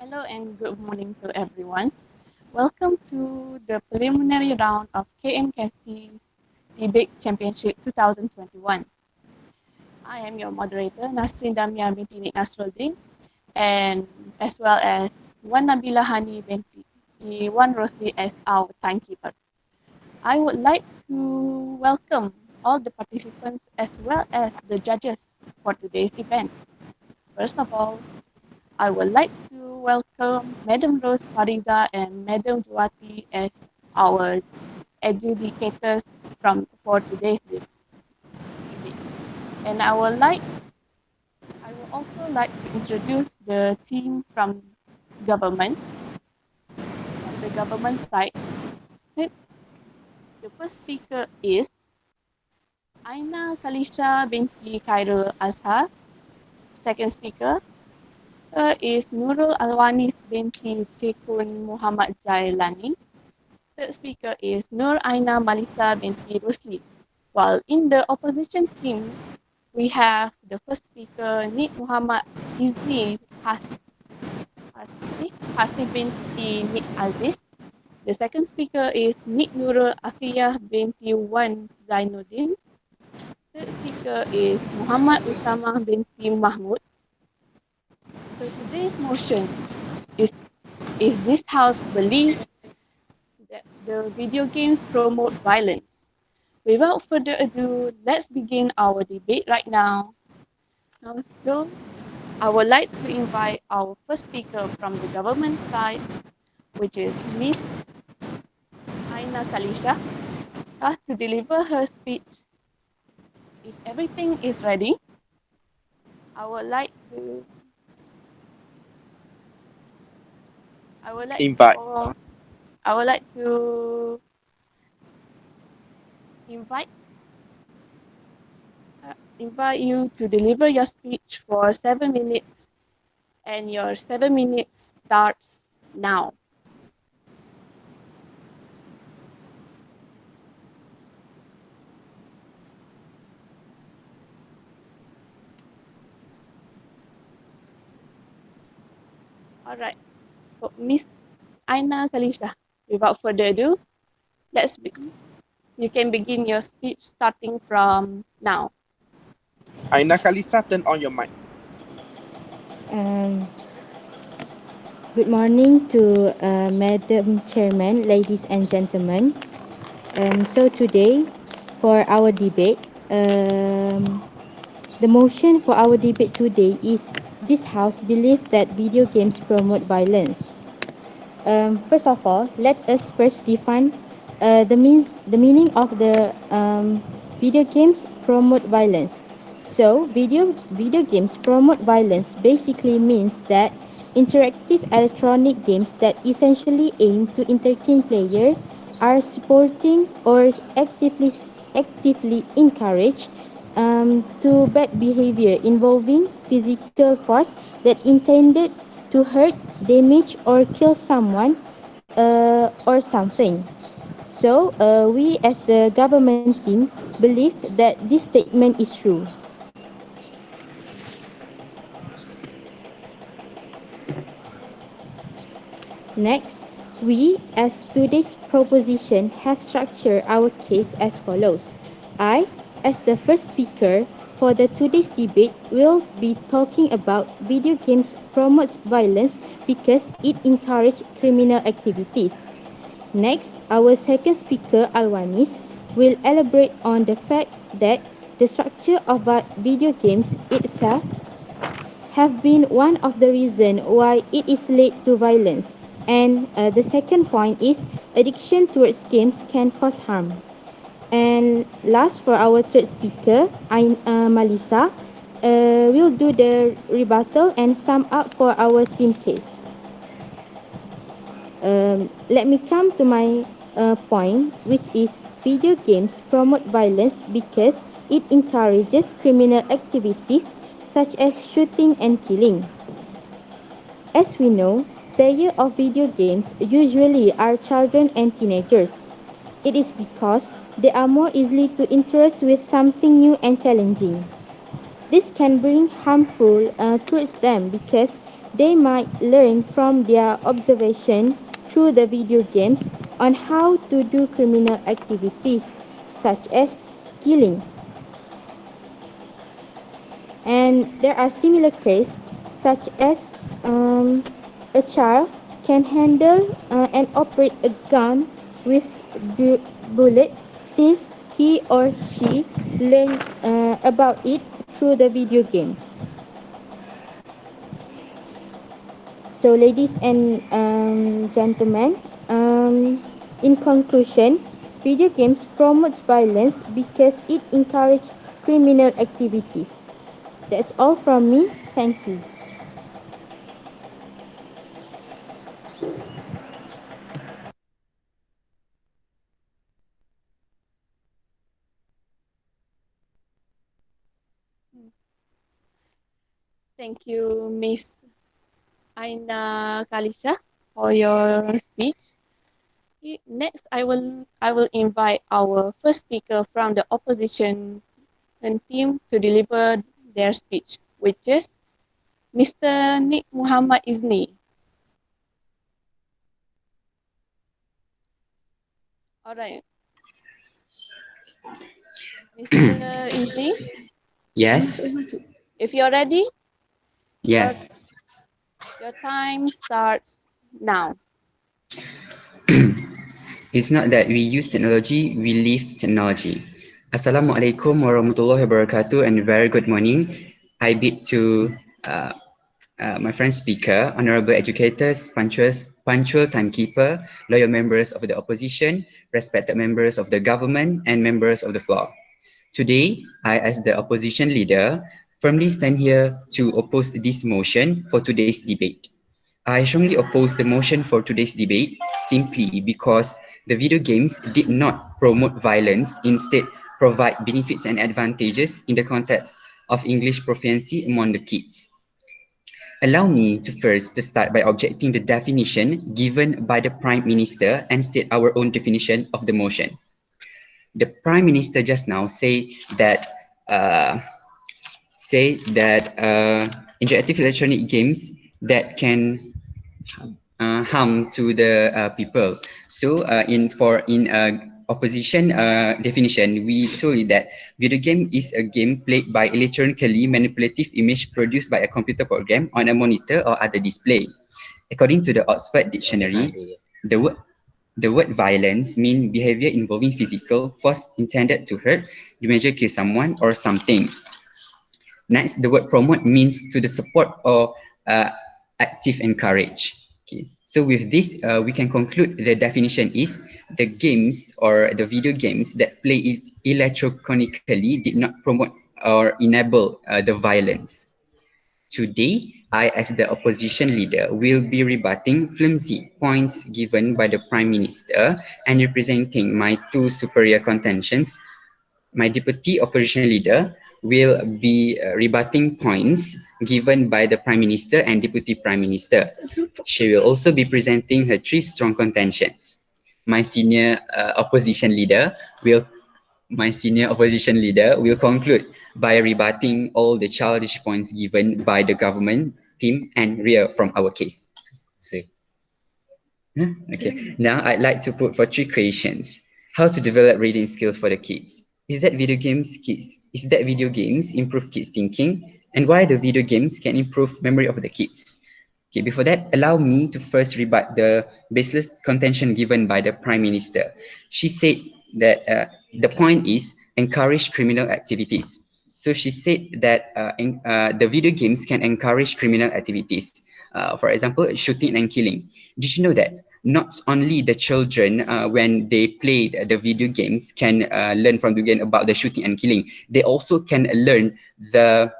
Hello and good morning to everyone. Welcome to the preliminary round of KMKt's Debate Championship 2021. I am your moderator, Nasrin Damia binti Nik Nasruddin, and as well as Wan Nabila Hani binti Wan Rosli as our timekeeper. I would like to welcome all the participants as well as the judges for today's event. First of all, I would like to welcome Madam Rose Fariza and Madam Juwati as our adjudicators for today's debate. And I would also like to introduce the team from government. From the government side, the first speaker is Aina Kalisha binti Khairul Azhar. Second speaker is Nurul Alwanis binti Tekun Muhammad Jailani. Third speaker is Nur Aina Malisa binti Rusli. While in the opposition team, we have the first speaker, Nik Muhammad Izni Hasib binti Nik Aziz. The second speaker is Nik Nurul Afiyah binti Wan Zainuddin. Third speaker is Muhammad Usama binti Mahmud. So today's motion is this house believes that the video games promote violence. Without further ado, let's begin our debate right now. So, I would like to invite our first speaker from the government side, which is Miss Aina Kalisha, to deliver her speech. If everything is ready, I would like to I would like Invite. for I would like to invite invite you to deliver your speech for 7 minutes, and your 7 minutes starts now. All right, so Miss Aina Kalisha, without further ado, let's begin. You can begin your speech starting from now. Aina Khalisa, turn on your mic. Um, Good morning to Madam Chairman, ladies and gentlemen. So today, for our debate, the motion for our debate today is this House believes that video games promote violence. First of all, let us first define the meaning of the video games promote violence. So, video games promote violence basically means that interactive electronic games that essentially aim to entertain players are supporting or actively encourage to bad behavior involving physical force that intended to hurt, damage, or kill someone or something. So, we as the government team believe that this statement is true. Next, we as today's proposition have structured our case as follows. I, as the first speaker for the today's debate, will be talking about video games promotes violence because it encourages criminal activities. Next, our second speaker, Alwanis, will elaborate on the fact that the structure of video games itself have been one of the reasons why it is led to violence. And the second point is addiction towards games can cause harm. And last, for our third speaker, Malisa, will do the rebuttal and sum up for our team case. Let me come to my point, which is video games promote violence because it encourages criminal activities such as shooting and killing. As we know, players of video games usually are children and teenagers. It is because they are more easily to interest with something new and challenging. This can bring harmful towards them because They might learn from their observation through the video games on how to do criminal activities such as killing. And there are similar cases such as a child can handle and operate a gun with bullet since he or she learned about it through the video games. So, ladies and gentlemen, in conclusion, video games promotes violence because it encourages criminal activities. That's all from me. Thank you. Thank you, Miss Aina Kalisha, for your speech. Next, I will invite our first speaker from the opposition team to deliver their speech, which is Mr. Nick Muhammad Izni. All right, Mr. Izni, Yes, if you're ready, your yes. your time starts now. It's not that we use technology, we live technology. Assalamualaikum warahmatullahi wabarakatuh and very good morning. I bid to uh, my friend speaker, honorable educators, punctual timekeeper, loyal members of the opposition, respected members of the government and members of the floor. Today, I, as the opposition leader, firmly stand here to oppose this motion for today's debate. I strongly oppose the motion for today's debate simply because the video games did not promote violence, instead provide benefits and advantages in the context of English proficiency among the kids. Allow me to first to start by objecting the definition given by the Prime Minister and state our own definition of the motion. The Prime Minister just now uh, say that interactive electronic games that can harm to the people. So in opposition definition, we told you that video game is a game played by electronically manipulative image produced by a computer program on a monitor or other display. According to the Oxford Dictionary, the word the word violence means behavior involving physical force intended to hurt, damage, kill someone or something. Next, the word promote means to the support or uh, active encourage. Okay. So with this, we can conclude the definition is the games or the video games that play it electronically did not promote or enable the violence. Today, I, as the opposition leader, will be rebutting flimsy points given by the Prime Minister and representing my two superior contentions. My deputy opposition leader will be rebutting points given by the Prime Minister and Deputy Prime Minister. She will also be presenting her three strong contentions. My senior opposition leader will conclude by rebutting all the childish points given by the government team and rear from our case. So, okay. Now I'd like to put for three questions. How to develop reading skills for the kids? Is that video games improve kids thinking? And why the video games can improve memory of the kids? Okay, before that, allow me to first rebut the baseless contention given by the Prime Minister. She said that the point is encourage criminal activities. So she said that the video games can encourage criminal activities. For example, shooting and killing. Did you know that not only the children, when they play the video games, can learn from the game about the shooting and killing, they also can learn the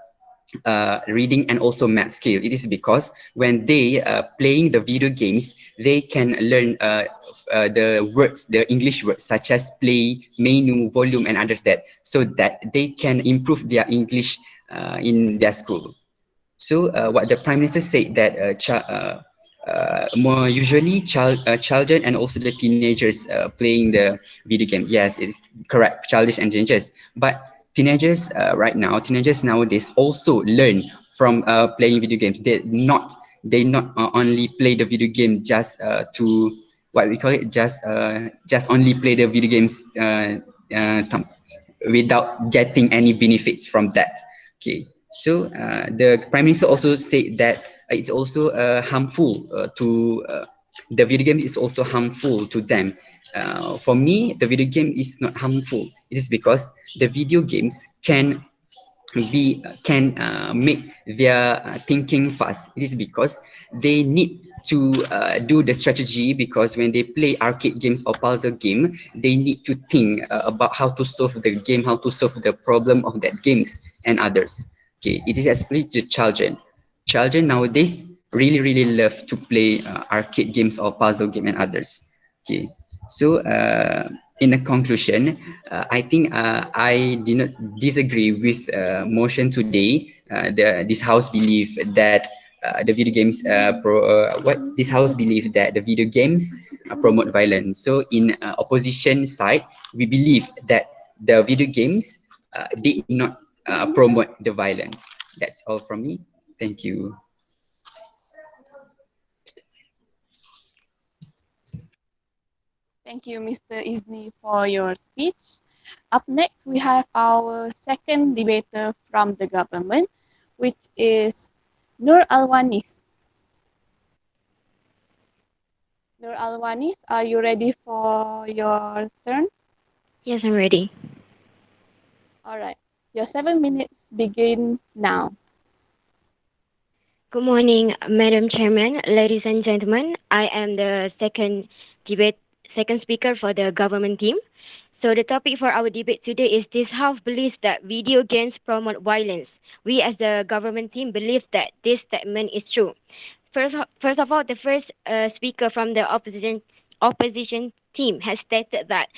reading and also math skill. It is because when they playing the video games, they can learn the words, the English words such as play, menu, volume, and others that, so that they can improve their English in their school. So what the Prime Minister said that more usually children and also the teenagers playing the video game. Yes, it's correct, childish and teenagers. But teenagers nowadays also learn from playing video games. they not only play the video game just to what we call it, just only play the video games without getting any benefits from that. Okay, so the Prime Minister also said that it's also harmful to the video game is also harmful to them. For me, the video game is not harmful. It is because the video games can make their thinking fast. It is because they need to do the strategy, because when they play arcade games or puzzle game, they need to think about how to solve the game, how to solve the problem of that games and others. Okay, it is especially the children nowadays really love to play arcade games or puzzle game and others. Okay, so in a conclusion, I think I did not disagree with motion today. This house believe that the video games what this house believe that the video games promote violence. So in opposition side, we believe that the video games did not promote the violence. That's all from me. Thank you. Thank you, Mr. Izni, for your speech. Up next, we have our second debater from the government, which is Nur Alwanis. Nur Alwanis, are you ready for your turn? Yes, I'm ready. All right. Your 7 minutes begin now. Good morning, Madam Chairman, ladies and gentlemen. I am the second speaker for the government team. So the topic for our debate today is this house believes that video games promote violence. We as the government team believe that this statement is true. First of all, the first speaker from the opposition team has stated that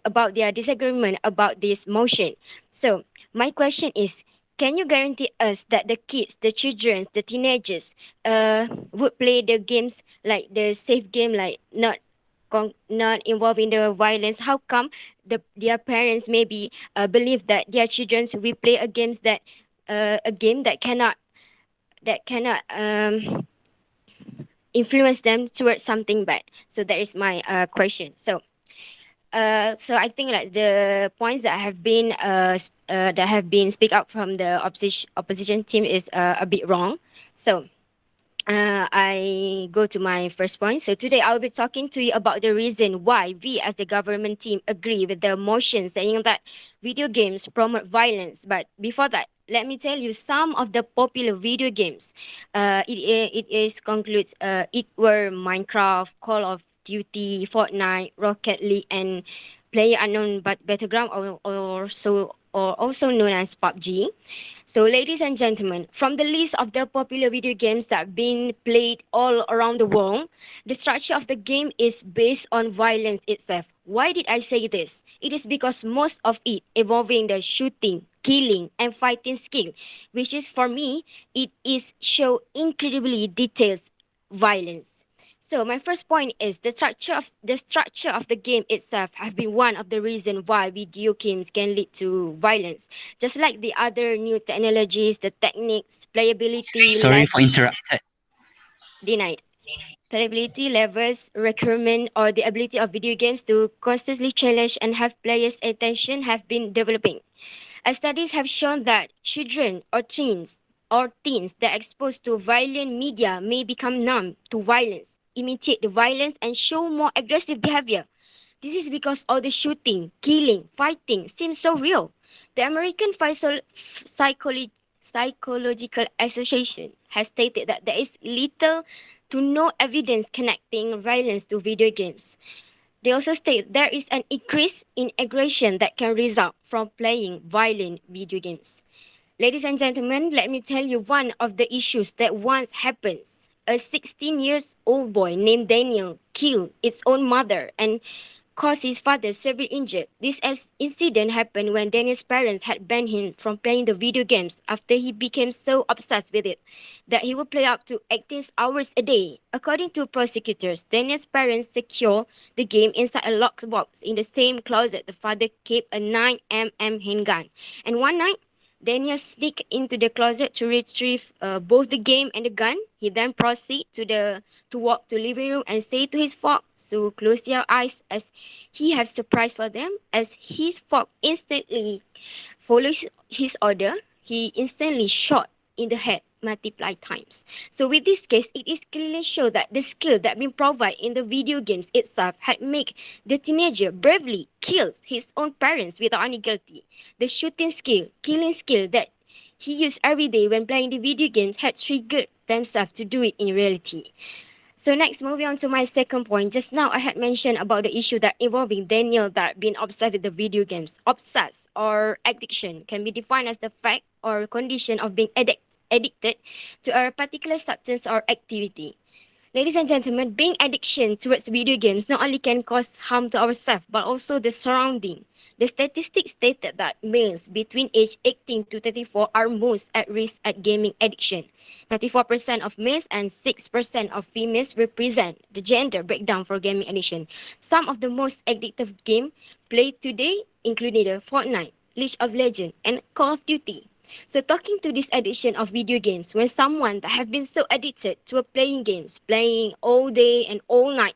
about their disagreement about this motion. So my question is, can you guarantee us that the kids, the children, the teenagers, would play the games like the safe game, like not involving the violence? How come their parents maybe believe that their children will play a game that cannot influence them towards something bad? So that is my question. So I think like the points that have been speak up from the opposition team is a bit wrong. So I go to my first point. So today I'll be talking to you about the reason why we as the government team agree with the motion saying that video games promote violence. But before that, let me tell you some of the popular video games. It is concludes it were Minecraft, Call of Duty, Fortnite, Rocket League, and Player Unknown but Battleground, or also known as PUBG. So, ladies and gentlemen, from the list of the popular video games that have been played all around the world, the structure of the game is based on violence itself. Why did I say this? It is because most of it involving the shooting, killing, and fighting skill, which is for me, it is show incredibly details violence. So my first point is the structure of the game itself have been one of the reasons why video games can lead to violence. Just like the other new technologies, the techniques, playability, Sorry for interrupted. denied. Playability levels, requirement, or the ability of video games to constantly challenge and have players' attention have been developing. As studies have shown that children or teens that are exposed to violent media may become numb to violence, imitate the violence, and show more aggressive behavior. This is because all the shooting, killing, fighting seems so real. The American Psychological Association has stated that there is little to no evidence connecting violence to video games. They also state there is an increase in aggression that can result from playing violent video games. Ladies and gentlemen, let me tell you one of the issues that once happens. A 16-year-old boy named Daniel killed his own mother and caused his father severely injured. This incident happened when Daniel's parents had banned him from playing the video games after he became so obsessed with it that he would play up to 18 hours a day. According to prosecutors, Daniel's parents secured the game inside a locked box in the same closet the father kept a 9mm handgun. And one night, Daniel sneaked into the closet to retrieve both the game and the gun. He then proceeded to walk to living room and say to his folk, "So close your eyes," as he have surprise for them. As his folk instantly follows his order, he instantly shot in the head multiple times. So with this case, it is clearly show that the skill that been provided in the video games itself had make the teenager bravely kills his own parents without any guilty. The shooting skill, killing skill that he used every day when playing the video games had triggered themselves to do it in reality. So next, moving on to my second point. Just now, I had mentioned about the issue that involving Daniel that being obsessed with the video games. Obsessed or addiction can be defined as the fact or condition of being addicted to a particular substance or activity. Ladies and gentlemen, being addiction towards video games not only can cause harm to ourselves but also the surrounding. The statistics stated that males between age 18 to 34 are most at risk at gaming addiction. 94% of males and 6% of females represent the gender breakdown for gaming addiction. Some of the most addictive games played today included Fortnite, League of Legends, and Call of Duty. So talking to this addiction of video games, when someone that have been so addicted to a playing games, playing all day and all night,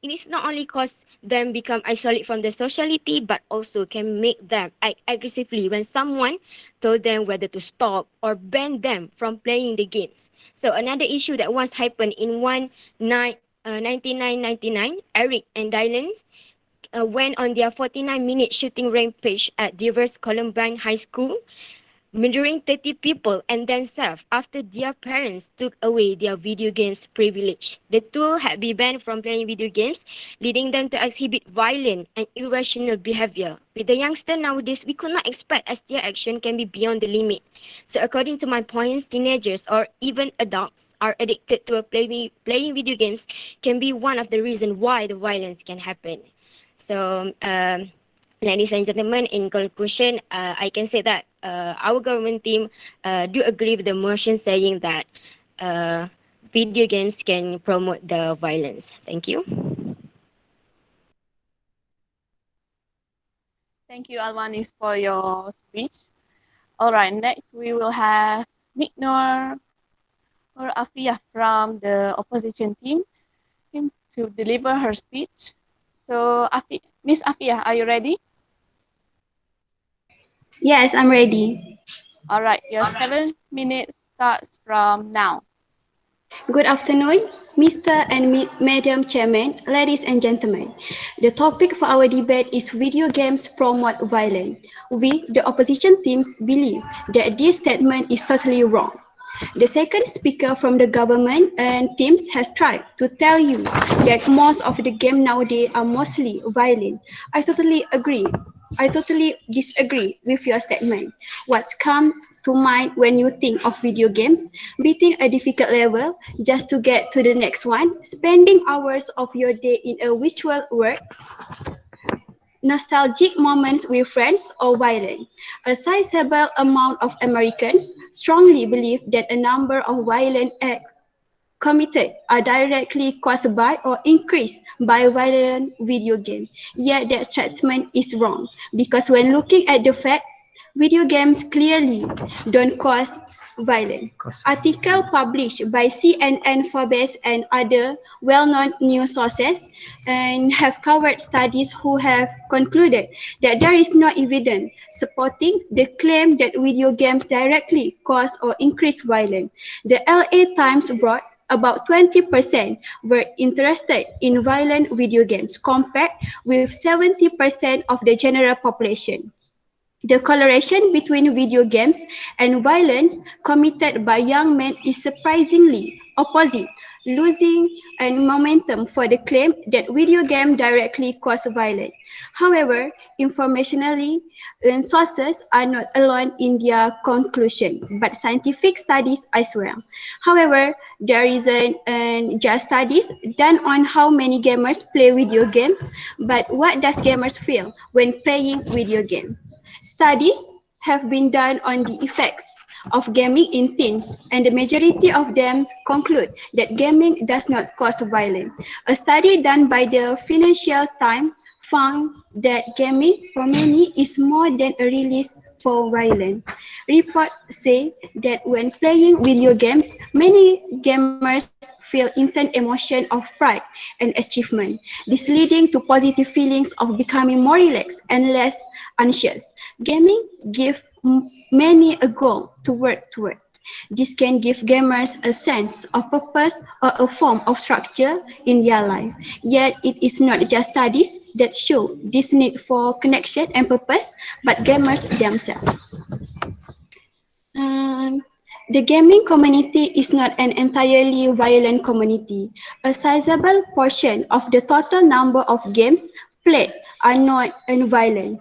it is not only cause them become isolated from the sociality, but also can make them act aggressively when someone told them whether to stop or ban them from playing the games. So another issue that once happened in 1999, Eric and Dylan went on their 49-minute shooting rampage at diverse Columbine High School, murdering 30 people and themselves after their parents took away their video games privilege. The two had been banned from playing video games, leading them to exhibit violent and irrational behavior. With the youngster nowadays, we could not expect as their action can be beyond the limit. So according to my points, teenagers or even adults are addicted to playing video games can be one of the reasons why the violence can happen. So, ladies and gentlemen, in conclusion, I can say that our government team do agree with the motion saying that video games can promote the violence. Thank you. Thank you, Alwanis, for your speech. All right, next we will have Niknor or Afia from the opposition team to deliver her speech. So, Miss Afia, are you ready? Yes, I'm ready. All right, your 7 minutes starts from now. Good afternoon, Mr. and Madam Chairman, ladies and gentlemen. The topic for our debate is video games promote violence. We, the opposition teams, believe that this statement is totally wrong. The second speaker from the government and teams has tried to tell you that most of the games nowadays are mostly violent. I totally agree. I totally disagree with your statement. What's come to mind when you think of video games? Beating a difficult level just to get to the next one, spending hours of your day in a virtual world, nostalgic moments with friends, or violent. A sizable amount of Americans strongly believe that a number of violent acts committed are directly caused by or increased by violent video game. Yet that statement is wrong because when looking at the fact, video games clearly don't cause violence. Article published by CNN, Forbes, and other well-known news sources and have covered studies who have concluded that there is no evidence supporting the claim that video games directly cause or increase violence. The LA Times wrote about 20% were interested in violent video games compared with 70% of the general population. The correlation between video games and violence committed by young men is surprisingly opposite, losing and momentum for the claim that video games directly cause violence. However, informationally, sources are not alone in their conclusion, but scientific studies as well. However, there is just studies done on how many gamers play video games, but what does gamers feel when playing video games? Studies have been done on the effects of gaming in teens, and the majority of them conclude that gaming does not cause violence. A study done by the Financial Times found that gaming for many is more than a release for violence. Reports say that when playing video games, many gamers feel intense emotion of pride and achievement. This leading to positive feelings of becoming more relaxed and less anxious. Gaming gives many a goal to work toward. This can give gamers a sense of purpose or a form of structure in their life. Yet it is not just studies that show this need for connection and purpose, but gamers themselves. Um, the gaming community is not an entirely violent community. A sizable portion of the total number of games played are not violent.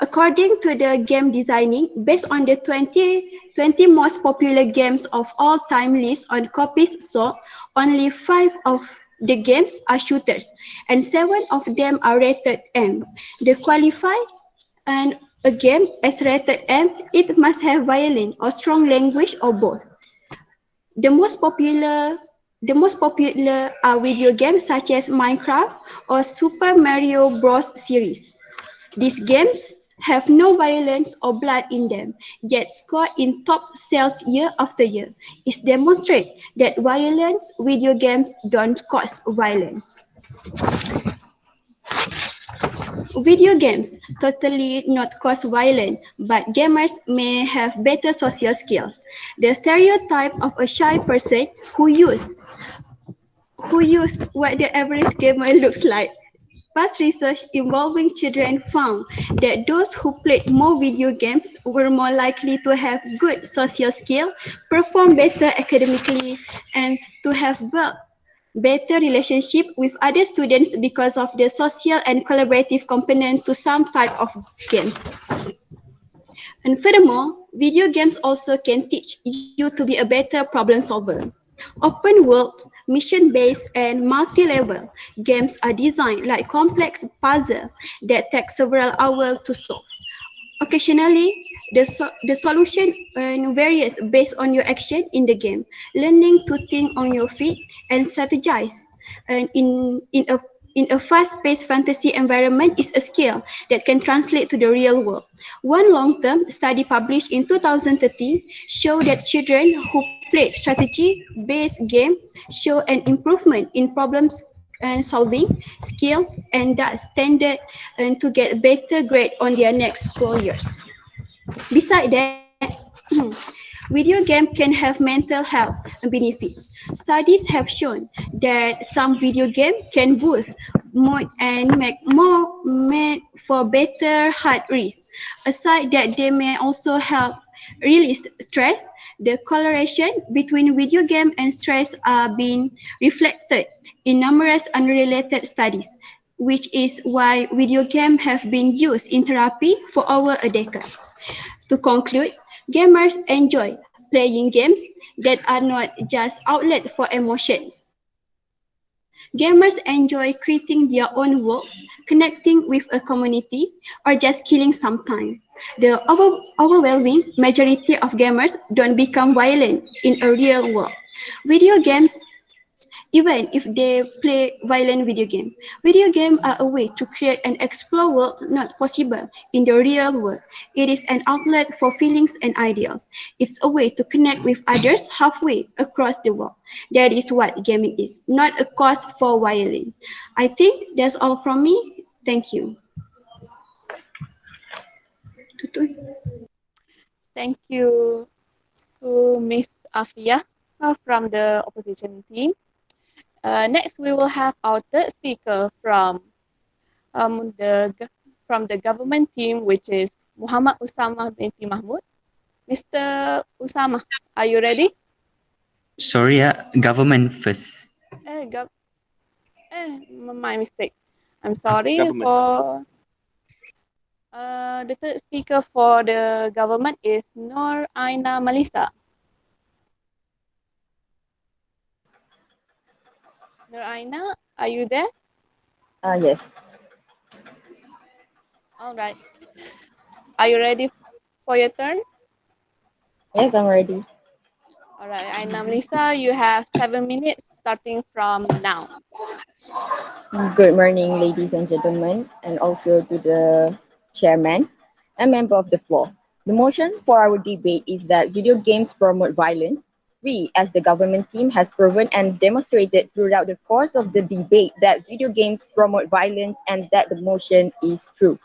According to the game designing, based on the 20 most popular games of all time list on copies sold, only 5 of the games are shooters and 7 of them are rated M. The qualify and a game as rated M, it must have violent or strong language or both. The most popular the most popular are video games such as Minecraft or Super Mario Bros. Series. These games have no violence or blood in them, yet score in top sales year after year. It demonstrates that violence video games don't cause violence. Video games totally not cause violence, but gamers may have better social skills. The stereotype of a shy person who use what the average gamer looks like. Past research involving children found that those who played more video games were more likely to have good social skills, perform better academically, and to have built better relationship with other students because of the social and collaborative component to some type of games. And furthermore, video games also can teach you to be a better problem solver. Open world, mission-based, and multi-level games are designed like complex puzzles that take several hours to solve. Occasionally, the solution varies based on your action in the game. Learning to think on your feet and strategize in a fast-paced fantasy environment is a skill that can translate to the real world. One long-term study published in 2013 showed that children who played strategy-based games show an improvement in problem solving skills and thus tended to get better grade on their next school years. Besides that, video game can have mental health benefits. Studies have shown that some video game can boost mood and make for better heart rate. Aside that, they may also help release stress. The correlation between video game and stress are being reflected in numerous unrelated studies, which is why video games have been used in therapy for over a decade. To conclude, gamers enjoy playing games that are not just outlet for emotions. Gamers enjoy creating their own worlds, connecting with a community, or just killing some time. The overwhelming majority of gamers don't become violent in a real world. Video games even if they play violent video game. Video games are a way to create and explore world not possible in the real world. It is an outlet for feelings and ideals. It's a way to connect with others halfway across the world. That is what gaming is, not a cause for violence. I think that's all from me. Thank you. Thank you to Miss Afia from the opposition team. Next, we will have our third speaker um, the from the government team, which is Muhammad Usama binti Mahmud. Mr. Usama, are you ready? Sorry, government first. Gov my mistake. I'm sorry Government. for the third speaker for the government is Nur Aina Malisa. Nur Aina, are you there? Yes. All right. Are you ready for your turn? Yes, I'm ready. All right, Aina Malisa, you have 7 minutes starting from now. Good morning, ladies and gentlemen, and also to the chairman and member of the floor. The motion for our debate is that video games promote violence. We, as the government team, has proven and demonstrated throughout the course of the debate that video games promote violence and that the motion is true.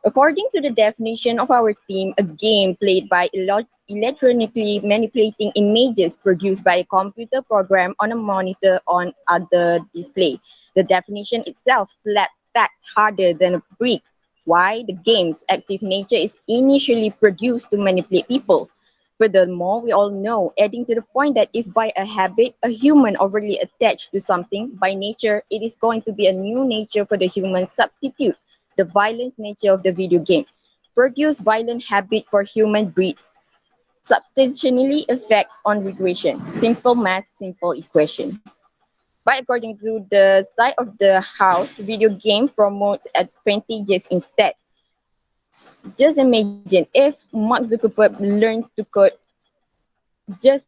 According to the definition of our team, a game played by electronically manipulating images produced by a computer program on a monitor on other display. The definition itself slaps facts harder than a brick. Why? The game's active nature is initially produced to manipulate people. Furthermore, we all know, adding to the point that if by a habit, a human overly attached to something, by nature, it is going to be a new nature for the human substitute the violence nature of the video game. Produce violent habit for human breeds substantially affects on regression. Simple math, simple equation. But according to the side of the house, video game promotes advantages instead. Just imagine if Mark Zuckerberg learns to code just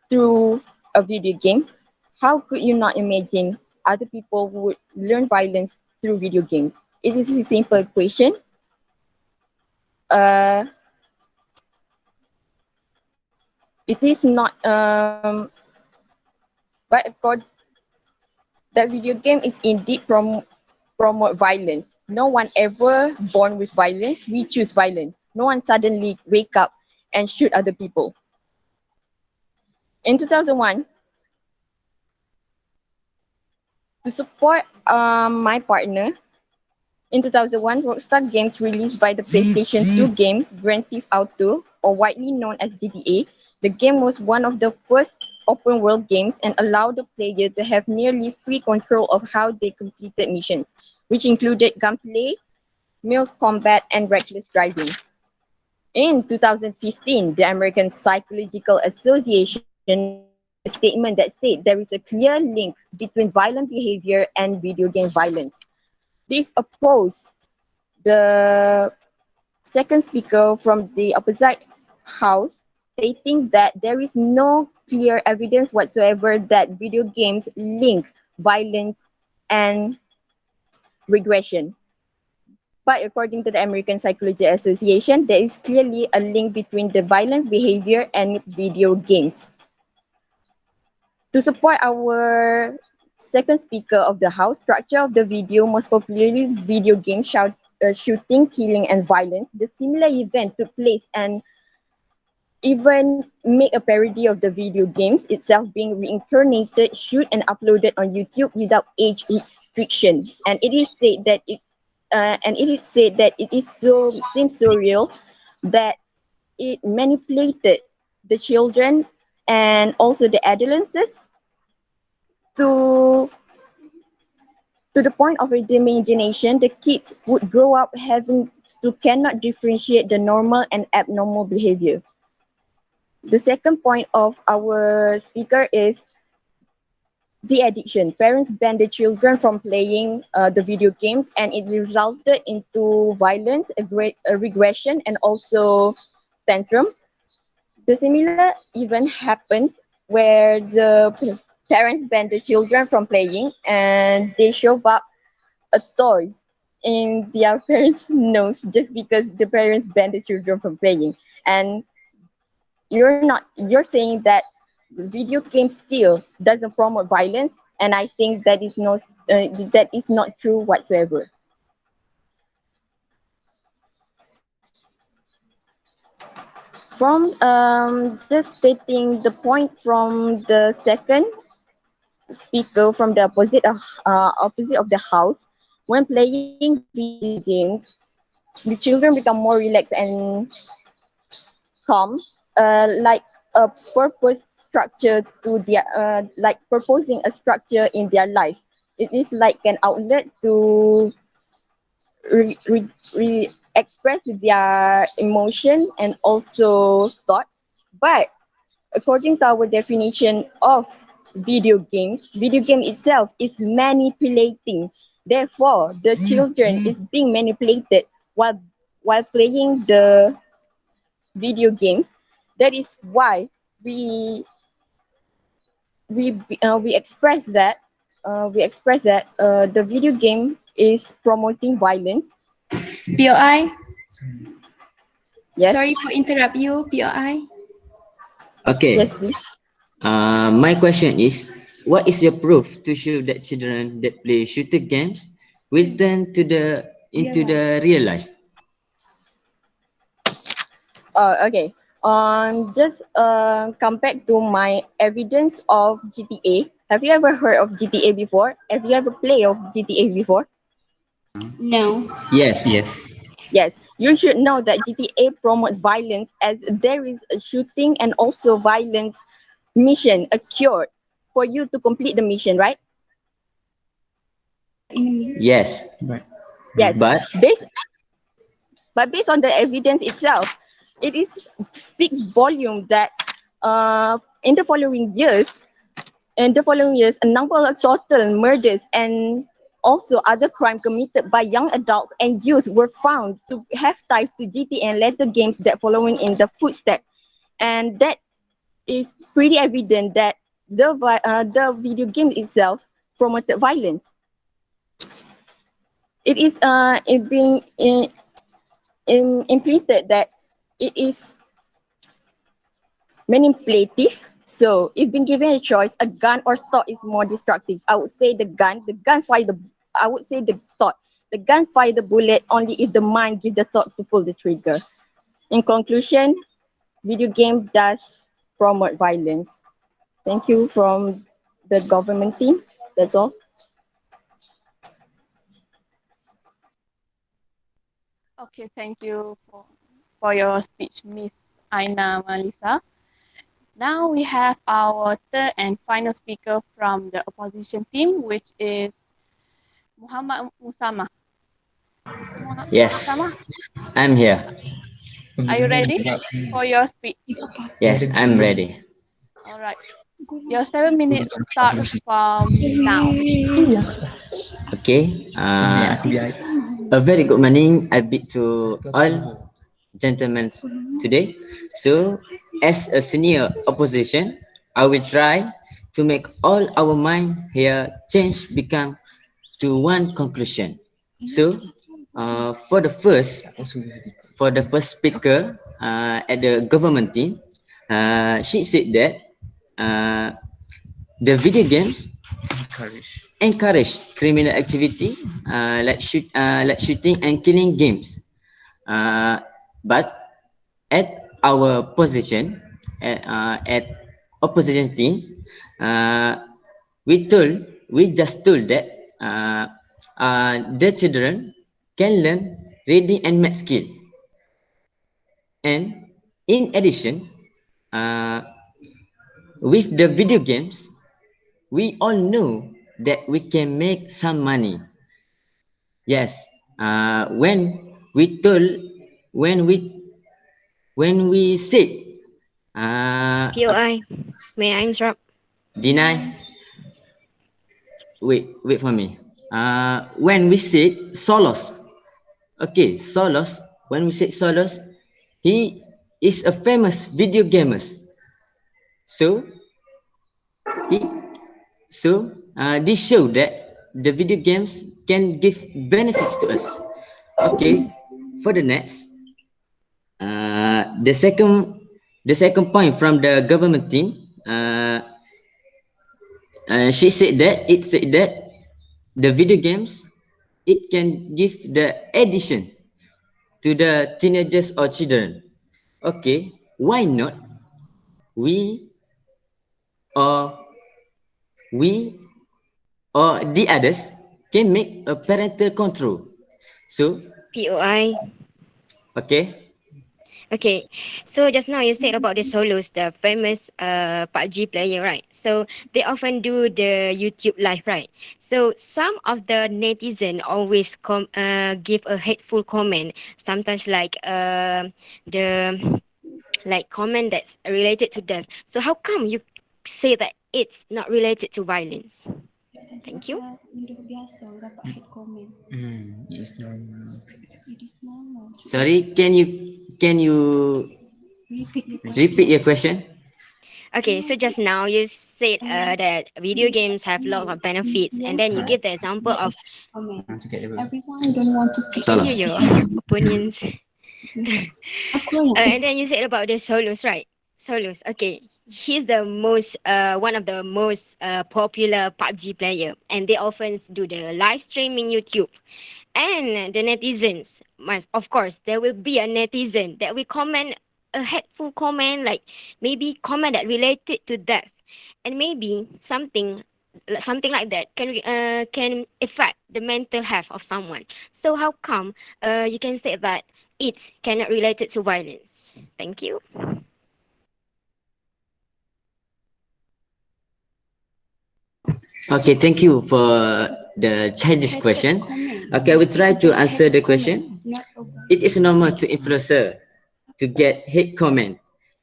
through a video game, how could you not imagine other people would learn violence through video games? It is a simple equation. Uh, it is not, but according that video game is indeed promote violence. No one ever born with violence. We choose violence. No one suddenly wake up and shoot other people. In 2001, to support my partner, in 2001, Rockstar Games released by the PlayStation 2 game Grand Theft Auto, or widely known as GTA. The game was one of the first open world games and allowed the player to have nearly free control of how they completed missions, which included gunplay, melee combat, and reckless driving. In 2015, the American Psychological Association released a statement that said there is a clear link between violent behavior and video game violence. This opposed the second speaker from the opposite house, stating that there is no clear evidence whatsoever that video games link violence and regression. But according to the American Psychology Association, there is clearly a link between the violent behavior and video games. To support our second speaker of the house, structure of the video, most popularly video game shooting, killing, and violence. The similar event took place and even make a parody of the video games itself being reincarnated, shoot, and uploaded on YouTube without age restriction. And it is said that it is so seems so real that it manipulated the children and also the adolescents to to the point of imagination. The kids would grow up having to cannot differentiate the normal and abnormal behavior. The second point of our speaker is the addiction. Parents banned the children from playing the video games, and it resulted into violence, a regression, and also tantrum. The similar event happened where the parents banned the children from playing, and they shove up a toys in their parents' nose just because the parents banned the children from playing. And you're saying that video games still doesn't promote violence, and I think that is not true whatsoever. From just stating the point from the second speaker from the opposite of the house, when playing video games, the children become more relaxed and calm, like a purpose structure to their like proposing a structure in their life. It is like an outlet to express their emotion and also thought. But according to our definition of video game itself is manipulating. Therefore, the children is being manipulated while playing the video games. That is why we we express that the video game is promoting violence. POI. Yes. Sorry for interrupt you, POI. Okay. Yes, please. My question is, what is your proof to show that children that play shooter games will turn to the into the real life? Okay. Just come back to my evidence of GTA. Have you ever heard of GTA before? Have you ever played of GTA before? No. Yes. Yes. Yes, you should know that GTA promotes violence as there is a shooting and also violence mission occurred for you to complete the mission, right? Yes. Right. Yes. But Based based on the evidence itself, it is speaks volume that in the following years, a number of total murders and also other crime committed by young adults and youth were found to have ties to GTA and later games that following in the footsteps. And that is pretty evident that the video game itself promoted violence. It is it being imprinted that it is manipulative. So if being given a choice, a gun or thought is more destructive. I would say the gun. The gun fire the. I would say the thought. The gun fire the bullet only if the mind gives the thought to pull the trigger. In conclusion, video game does promote violence. Thank you from the government team. That's all. Okay, thank you for your speech, Miss Aina Malisa. Now we have our third and final speaker from the opposition team, which is Muhammad Musama. Mr. yes, Musama, I'm here. are you ready for your speech? Yes, I'm ready. All right. Your 7 minutes start from now. Okay. A very good morning. I bid to all gentlemen today. So, as a senior opposition, I will try to make all our mind here change become to one conclusion. So, for the first speaker at the government team, she said that uh, the video games encourage criminal activity like shooting and killing games. Uh, but at our position at opposition team, uh, we just told that the children can learn reading and math skill, and in addition, uh, with the video games, we all know that we can make some money. Yes, we told when we when we said POI, may I interrupt? deny. Wait for me. When we said Solos, okay, Solos. When we said Solos, he is a famous video gamer. So he this show that the video games can give benefits to us. Okay, for the next, the second point from the government team, she said that the video games it can give the addition to the teenagers or children. Okay, why not we or we or the others can make a parental control. So, POI. okay, Okay, so just now you said about the solos, the famous PUBG player, right? So they often do the YouTube live, right? So some of the netizen always give a hateful comment. Sometimes the like comment that's related to death. So how come you say that it's not related to violence? Thank you. It's normal. sorry, can you repeat your question? Okay, so just now you said that video games have lots of benefits, and then you give the example of To get the I can hear Solos. your opinions. And then you said about the solos, right? Solos. Okay. He's the most one of the most popular PUBG player, and they often do the live streaming YouTube. And the netizens must, of course, there will be a netizen that will comment a hateful comment, like maybe comment that related to death, and maybe something like that can affect the mental health of someone. So how come you can say that it cannot related to violence? Thank you. Okay, thank you for the childish question. Okay, I will try to answer the question. It is normal to influencer to get hate comment.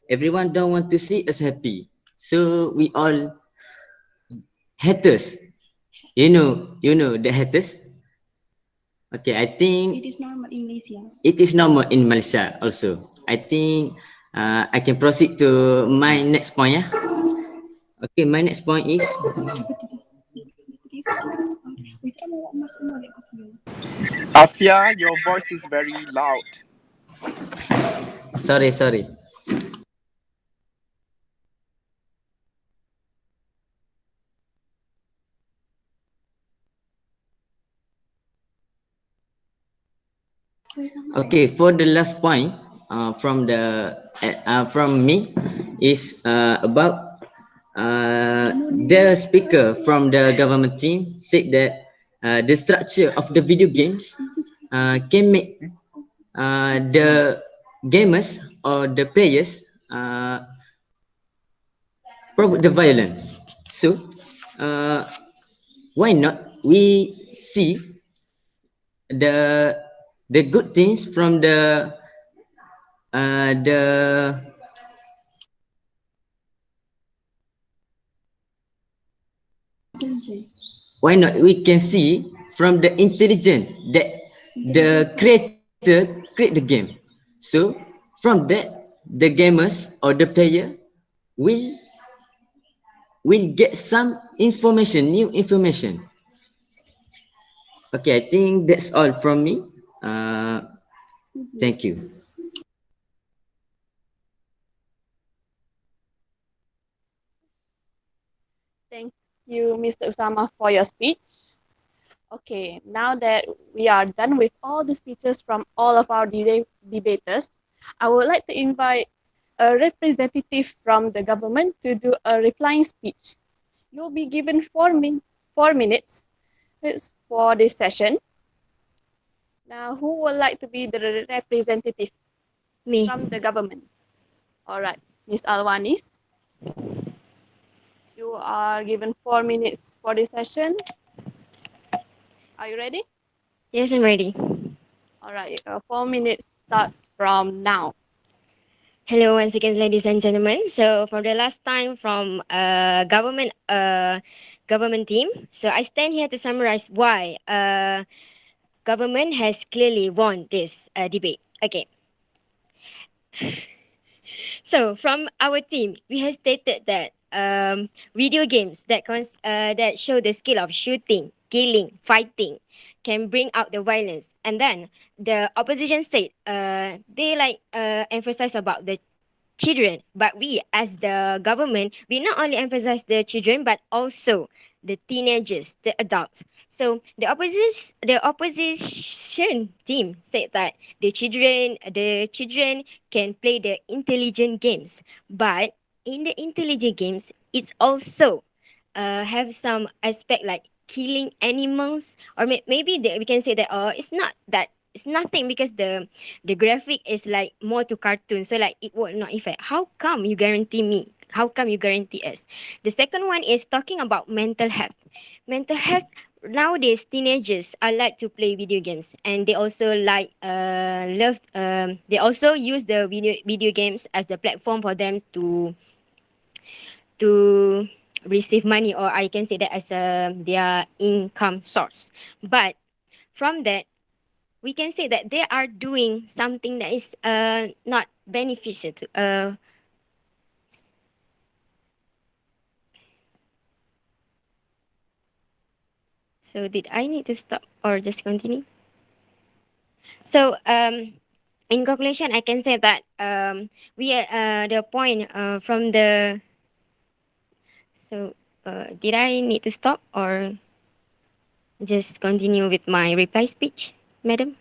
Everyone don't want to see us happy. So we all haters. You know the haters. Okay, I think It is normal in Malaysia. it is normal in Malaysia also. I think I can proceed to my next point. Yeah. Okay, my next point is Afia, your voice is very loud. sorry. Okay, for the last point from me is about the speaker from the government team said that the structure of the video games can make the gamers or the players provoke the violence. So uh, why not we see the the good things from the why not we can see from the intelligence that the creator create the game. So from that the gamers or the player will get some information, new information. Okay, I think that's all from me. Thank you. Thank you, Mr. Usama, for your speech. Okay, now that we are done with all the speeches from all of our debaters, I would like to invite a representative from the government to do a replying speech. You'll be given 4 minutes for this session. Now, who would like to be the representative Me. from the government? All right, Ms. Alwanis, you are given 4 minutes for this session. Are you ready? Yes, I'm ready. All right, 4 minutes starts from now. Hello once again, ladies and gentlemen. So from the last time from government team, so I stand here to summarize why government has clearly won this debate. Okay. So from our team, we have stated that video games that show the skill of shooting, killing, fighting can bring out the violence. And then the opposition said they emphasize about the children, but we as the government, we not only emphasize the children but also the teenagers, the adults. So the opposition team said that the children can play the intelligent games, but in the intelligent games it's also have some aspect like killing animals, or maybe we can say that it's not that, it's nothing because the graphic is like more to cartoon, so like it would not affect. How come you guarantee me, how come you guarantee us? The second one is talking about mental health. Nowadays teenagers are like to play video games, and they also they also use the video games as the platform for them to receive money, or I can say that as their income source. But from that, we can say that they are doing something that is not beneficial to so did I need to stop or just continue? So in conclusion, I can say that we the point from the so did I need to stop or just continue with my reply speech, madam?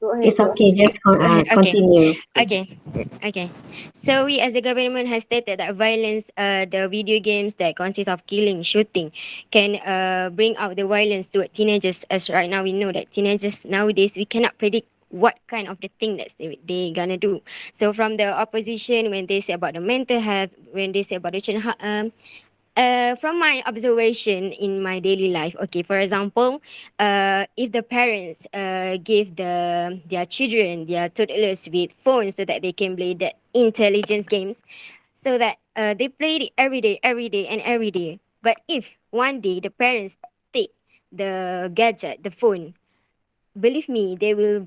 It's okay, just Go ahead. Okay. continue. Okay. Okay. So we as the government has stated that violence, the video games that consist of killing, shooting, can bring out the violence to teenagers. As right now we know that teenagers nowadays we cannot predict what kind of the thing that they gonna do. So from the opposition, when they say about the mental health, when they say about the from my observation in my daily life, okay, for example, if the parents give their children, their toddlers with phones so that they can play the intelligence games, so that they play it every day, and every day. But if one day the parents take the gadget, the phone, believe me, they will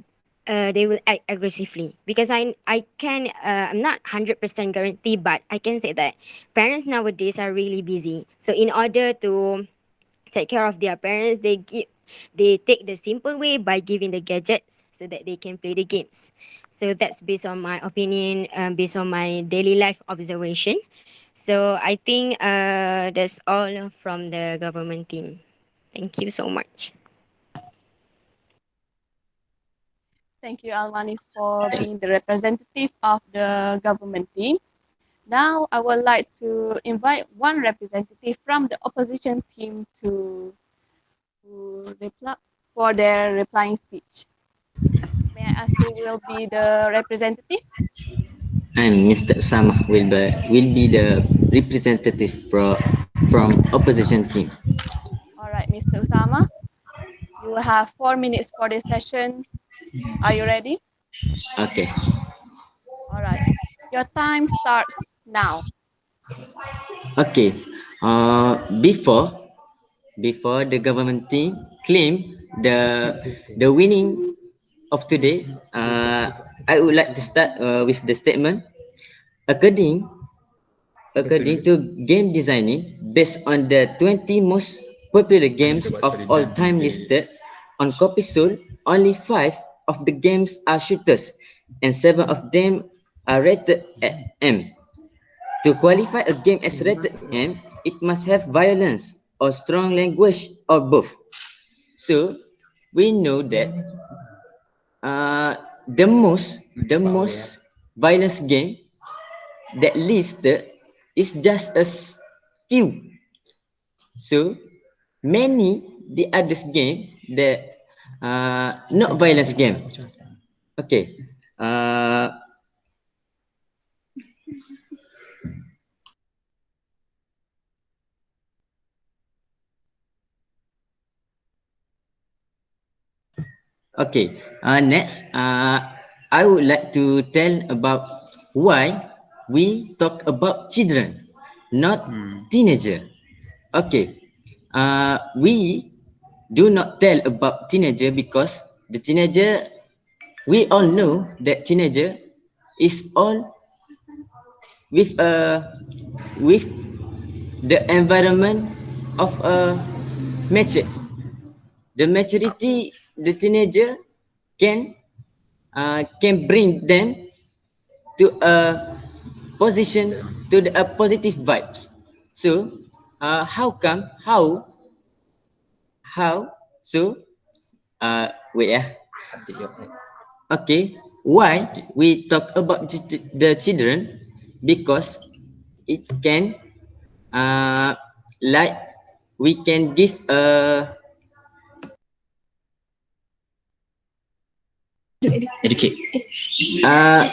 act aggressively because I can I'm not 100% guarantee, but I can say that parents nowadays are really busy. So in order to take care of their parents, they take the simple way by giving the gadgets so that they can play the games. So that's based on my opinion, based on my daily life observation. So I think that's all from the government team. Thank you so much. Thank you, Alwanis, for being the representative of the government team. Now, I would like to invite one representative from the opposition team to reply for their replying speech. May I ask who will be the representative? I'm Mr. Usama will be the representative from opposition team. All right, Mr. Usama, you will have 4 minutes for this session. Are you ready? Okay. All right, your time starts now. Okay. Before the government team claim the winning of today, I would like to start with the statement. According according to game designing, based on the 20 most popular games of all time listed on Copisoul, only 5 of the games are shooters and 7 of them are rated at M. To qualify a game as rated M, it must have violence or strong language or both. So we know that the most violence game that listed is just few. So many the others game that not violence game. Okay. Uh, okay. Next, I would like to tell about why we talk about children, not teenager. Okay. We do not tell about teenager because the teenager, we all know that teenager is all with with the environment of a mature. The maturity the teenager can bring them to a position to the positive vibes. So how come how so wait okay, why we talk about the children? Because it can uh, like we can give a educate uh,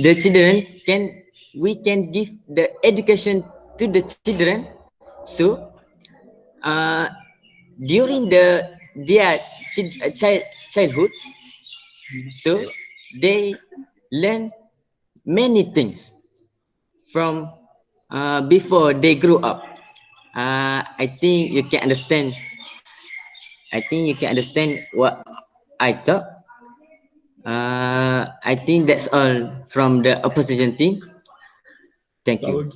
the children can we can give the education to the children. So uh, during their childhood, so they learn many things from before they grow up. I think you can understand. I think you can understand what I thought. I think that's all from the opposition team. Thank you.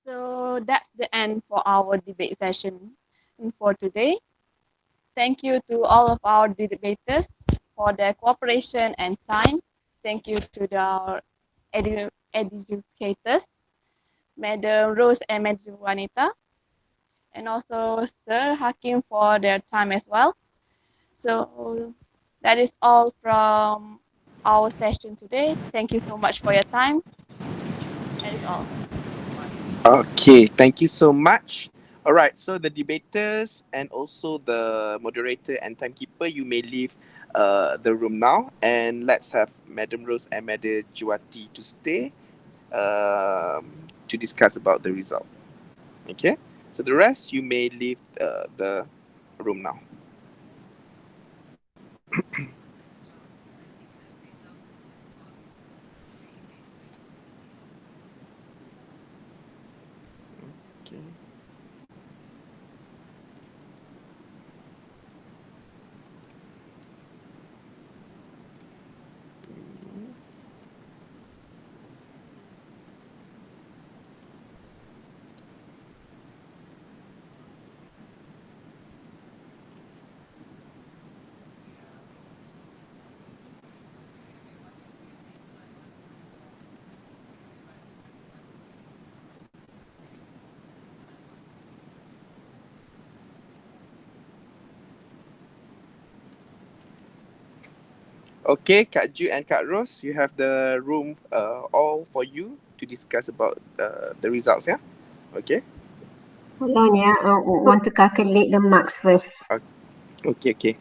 So So that's the end for our debate session for today. Thank you to all of our debaters for their cooperation and time. Thank you to our educators, Madam Rose and Madam Juanita, and also Sir Hakim for their time as well. So that is all from our session today. Thank you so much for your time. That is all. Okay, thank you so much. All right, so the debaters and also the moderator and timekeeper, you may leave the room now, and let's have Madam Rose and Madam Juwati to stay to discuss about the result. Okay, so the rest you may leave the room now. Okay. Okay, Kak Ju and Kak Ros, you have the room all for you to discuss about the results, yeah? Okay. Hold on, yeah. I want to calculate the marks first. Okay, okay.